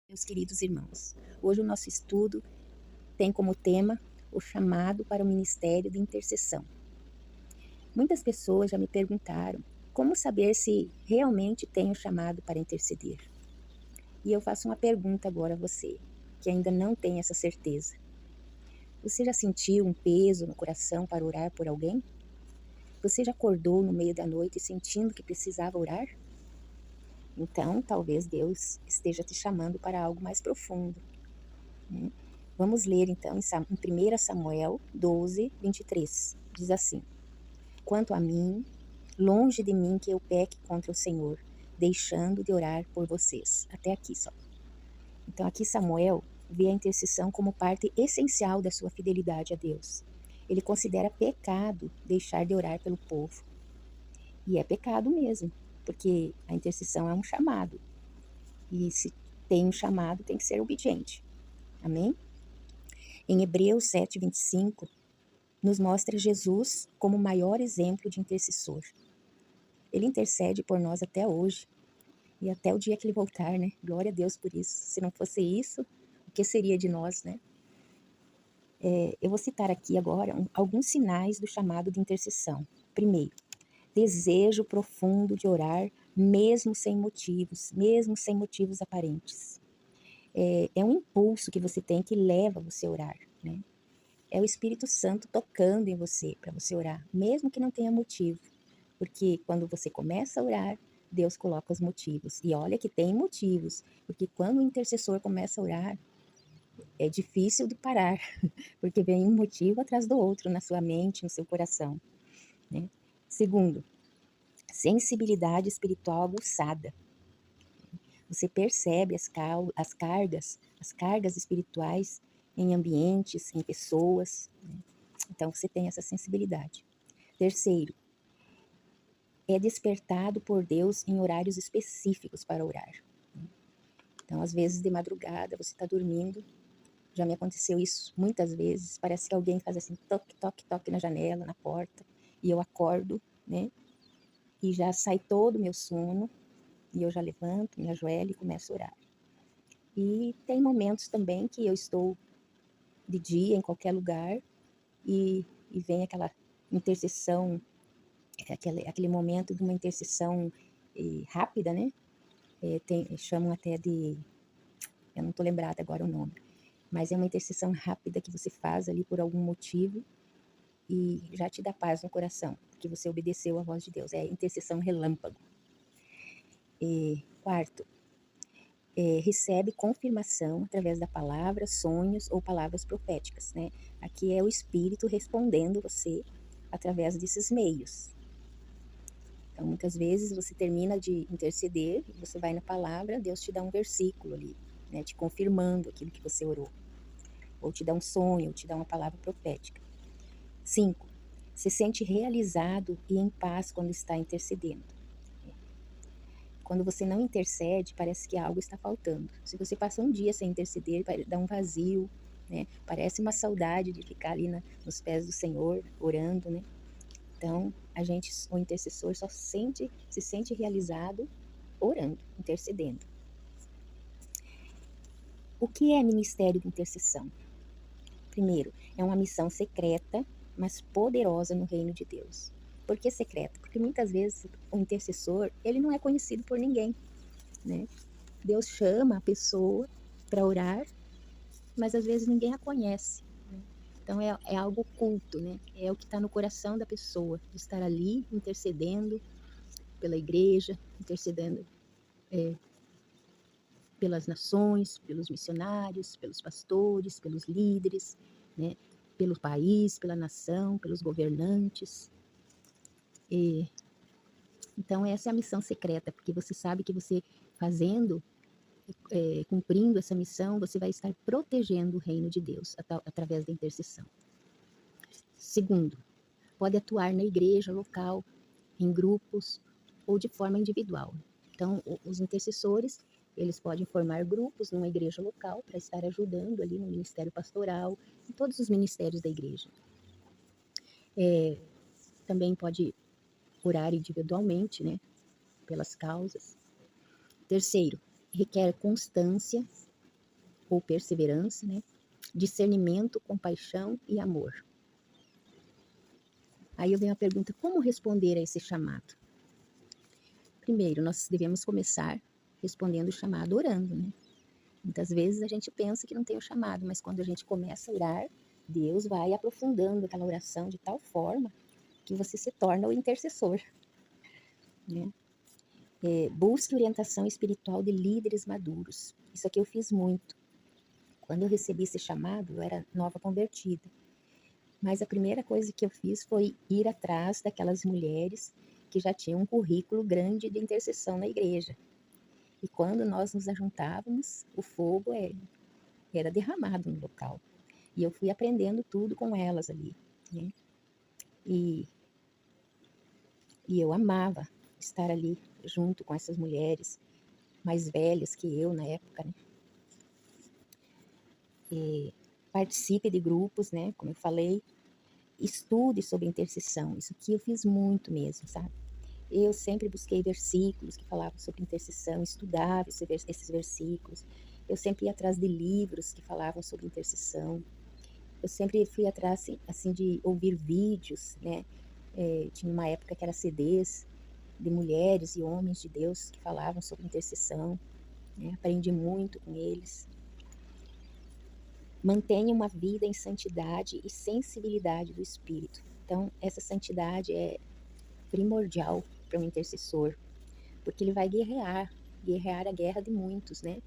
Meus queridos irmãos, hoje o nosso estudo tem como tema o chamado para o ministério de intercessão. Muitas pessoas já me perguntaram como saber se realmente tenho chamado para interceder. E eu faço uma pergunta agora a você, que ainda não tem essa certeza. Você já sentiu um peso no coração para orar por alguém? Você já acordou no meio da noite sentindo que precisava orar? Então, talvez Deus esteja te chamando para algo mais profundo, né? Vamos ler então em 1 Samuel 12, 23. Diz assim: Quanto a mim, longe de mim que eu peque contra o Senhor, deixando de orar por vocês. Até aqui só. Então aqui Samuel vê a intercessão como parte essencial da sua fidelidade a Deus. Ele considera pecado deixar de orar pelo povo. E é pecado mesmo, porque a intercessão é um chamado. E se tem um chamado, tem que ser obediente. Amém? Em Hebreus 7, 25, nos mostra Jesus como o maior exemplo de intercessor. Ele intercede por nós até hoje e até o dia que ele voltar, né? Glória a Deus por isso. Se não fosse isso, o que seria de nós, né? Eu vou citar aqui agora alguns sinais do chamado de intercessão. Primeiro, desejo profundo de orar, mesmo sem motivos aparentes. É um impulso que você tem que leva você a orar, né? É o Espírito Santo tocando em você para você orar, mesmo que não tenha motivo. Porque quando você começa a orar, Deus coloca os motivos. E olha que tem motivos, porque quando o intercessor começa a orar, é difícil de parar, porque vem um motivo atrás do outro na sua mente, no seu coração, né? Segundo, sensibilidade espiritual aguçada. Você percebe as cargas espirituais em ambientes, em pessoas, né? Então você tem essa sensibilidade. Terceiro, é despertado por Deus em horários específicos para orar. Então, às vezes de madrugada, você está dormindo, já me aconteceu isso muitas vezes, parece que alguém faz assim, toque, toque, toque na janela, na porta, e eu acordo, né, e já sai todo o meu sono, e eu já levanto, me ajoelho e começo a orar. E tem momentos também que eu estou de dia, em qualquer lugar, e vem aquela intercessão, aquele momento de uma intercessão rápida, né? Chamam até de, eu não estou lembrada agora o nome, mas é uma intercessão rápida que você faz ali por algum motivo e já te dá paz no coração, porque você obedeceu à voz de Deus. É a intercessão relâmpago. Quarto, recebe confirmação através da palavra, sonhos ou palavras proféticas, né? Aqui é o Espírito respondendo você através desses meios. Então, muitas vezes você termina de interceder, você vai na palavra, Deus te dá um versículo ali, né, te confirmando aquilo que você orou. Ou te dá um sonho, ou te dá uma palavra profética. 5. Se sente realizado e em paz quando está intercedendo. Quando você não intercede, parece que algo está faltando. Se você passa um dia sem interceder, dá um vazio, né? Parece uma saudade de ficar ali nos pés do Senhor, orando, né? Então, o intercessor só se sente realizado orando, intercedendo. O que é ministério de intercessão? Primeiro, é uma missão secreta, mas poderosa no reino de Deus. Por que secreta? Porque muitas vezes o intercessor, ele não é conhecido por ninguém, né? Deus chama a pessoa para orar, mas às vezes ninguém a conhece, né? Então é algo oculto, né? É o que está no coração da pessoa, de estar ali intercedendo pela igreja, intercedendo pelas nações, pelos missionários, pelos pastores, pelos líderes, né? Pelo país, pela nação, pelos governantes. Então essa é a missão secreta, porque você sabe que você fazendo, cumprindo essa missão, você vai estar protegendo o reino de Deus através da intercessão. Segundo, pode atuar na igreja local, em grupos ou de forma individual. Então, os intercessores, eles podem formar grupos numa igreja local para estar ajudando ali no ministério pastoral, em todos os ministérios da igreja. Também pode orar individualmente, né, pelas causas. Terceiro, requer constância ou perseverança, né? Discernimento, compaixão e amor. Aí eu venho a pergunta, como responder a esse chamado? Primeiro, nós devemos começar respondendo o chamado orando, né? Muitas vezes a gente pensa que não tem o chamado, mas quando a gente começa a orar, Deus vai aprofundando aquela oração de tal forma que você se torna o intercessor, né? Busque orientação espiritual de líderes maduros. Isso aqui eu fiz muito. Quando eu recebi esse chamado, eu era nova convertida. Mas a primeira coisa que eu fiz foi ir atrás daquelas mulheres que já tinham um currículo grande de intercessão na igreja. E quando nós nos ajuntávamos, o fogo era derramado no local. E eu fui aprendendo tudo com elas ali, né? E eu amava estar ali junto com essas mulheres mais velhas que eu na época, né? Participe de grupos, né? Como eu falei, estude sobre intercessão. Isso aqui eu fiz muito mesmo, sabe? Eu sempre busquei versículos que falavam sobre intercessão, estudava esses versículos. Eu sempre ia atrás de livros que falavam sobre intercessão. Eu sempre fui atrás, assim, de ouvir vídeos, né? Tinha uma época que era CDs de mulheres e homens de Deus que falavam sobre intercessão, né? Aprendi muito com eles. Mantenha uma vida em santidade e sensibilidade do Espírito. Então, essa santidade é primordial para um intercessor, porque ele vai guerrear a guerra de muitos, né?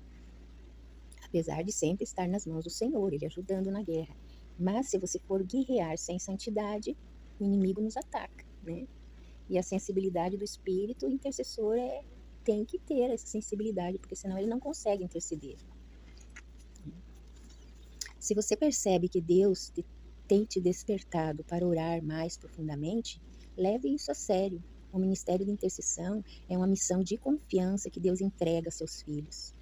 Apesar de sempre estar nas mãos do Senhor, ele ajudando na guerra. Mas se você for guerrear sem santidade, o inimigo nos ataca, né? E a sensibilidade do Espírito, o intercessor tem que ter essa sensibilidade, porque senão ele não consegue interceder. Se você percebe que Deus tem te despertado para orar mais profundamente, leve isso a sério. O ministério de intercessão é uma missão de confiança que Deus entrega a seus filhos.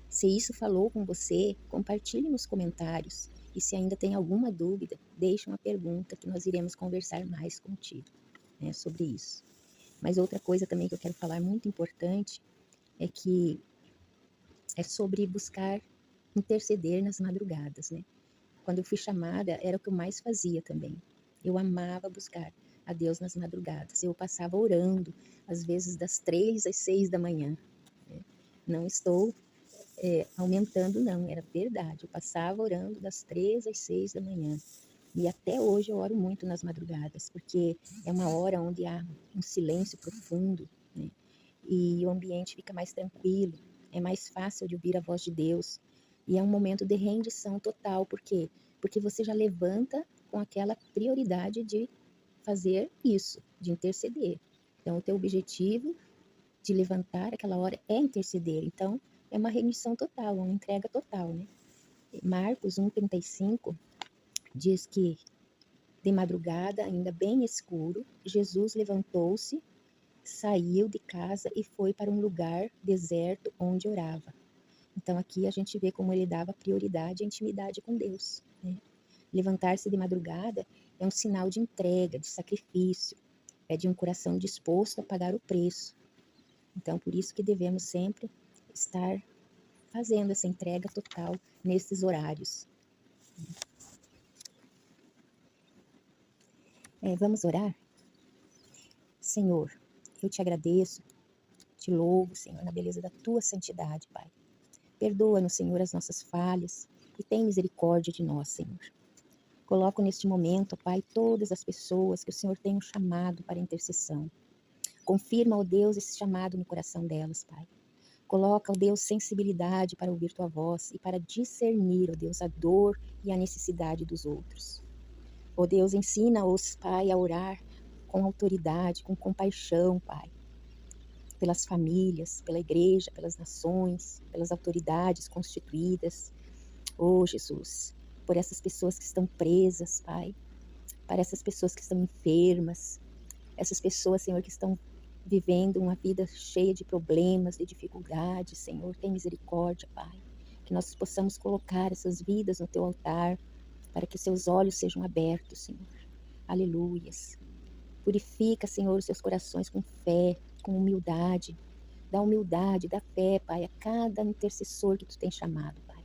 Se isso falou com você, compartilhe nos comentários. E se ainda tem alguma dúvida, deixe uma pergunta que nós iremos conversar mais contigo, né, sobre isso. Mas outra coisa também que eu quero falar muito importante é sobre buscar interceder nas madrugadas, né? Quando eu fui chamada, era o que eu mais fazia também. Eu amava buscar a Deus nas madrugadas. Eu passava orando, às vezes das 3 às 6 da manhã. Né? Não estou aumentando, não, era verdade. Eu passava orando das 3 às 6 da manhã. E até hoje eu oro muito nas madrugadas, porque é uma hora onde há um silêncio profundo, né? E o ambiente fica mais tranquilo, é mais fácil de ouvir a voz de Deus. E é um momento de rendição total, por quê? Porque você já levanta com aquela prioridade de fazer isso, de interceder. Então, o teu objetivo de levantar aquela hora é interceder. Então, é uma rendição total, uma entrega total, né? Marcos 1,35 diz que de madrugada, ainda bem escuro, Jesus levantou-se, saiu de casa e foi para um lugar deserto onde orava. Então aqui a gente vê como ele dava prioridade à intimidade com Deus, né? Levantar-se de madrugada é um sinal de entrega, de sacrifício, é de um coração disposto a pagar o preço. Então por isso que devemos sempre estar fazendo essa entrega total nesses horários. Vamos orar? Senhor, eu te agradeço, te louvo, Senhor, na beleza da tua santidade, Pai. Perdoa-nos, Senhor, as nossas falhas e tem misericórdia de nós, Senhor. Coloco neste momento, Pai, todas as pessoas que o Senhor tem chamado para intercessão. Confirma, ó Deus, esse chamado no coração delas, Pai. Coloca, ó Deus, sensibilidade para ouvir tua voz e para discernir, ó Deus, a dor e a necessidade dos outros. Ó Deus, ensina-os, Pai, a orar com autoridade, com compaixão, Pai, pelas famílias, pela igreja, pelas nações, pelas autoridades constituídas. Oh, Jesus, por essas pessoas que estão presas, Pai, para essas pessoas que estão enfermas, essas pessoas, Senhor, que estão vivendo uma vida cheia de problemas, de dificuldades, Senhor, tem misericórdia, Pai, que nós possamos colocar essas vidas no Teu altar, para que os seus olhos sejam abertos, Senhor. Aleluias. Purifica, Senhor, os seus corações com fé, com humildade. Dá humildade, dá fé, Pai, a cada intercessor que Tu tem chamado, Pai.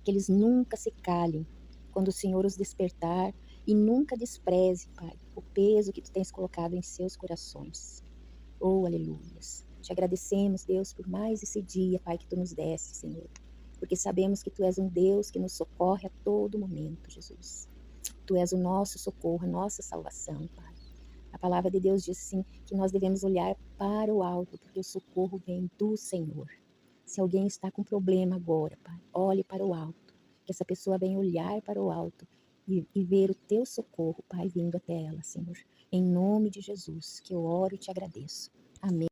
que eles nunca se calem quando o Senhor os despertar e nunca despreze, Pai, o peso que Tu tens colocado em seus corações. Oh, aleluias. Te agradecemos, Deus, por mais esse dia, Pai, que Tu nos deste, Senhor, porque sabemos que Tu és um Deus que nos socorre a todo momento, Jesus. Tu és o nosso socorro, a nossa salvação, Pai. A palavra de Deus diz assim que nós devemos olhar para o alto, porque o socorro vem do Senhor. Se alguém está com problema agora, Pai, olhe para o alto, que essa pessoa venha olhar para o alto e ver o Teu socorro, Pai, vindo até ela, Senhor. Em nome de Jesus, que eu oro e te agradeço. Amém.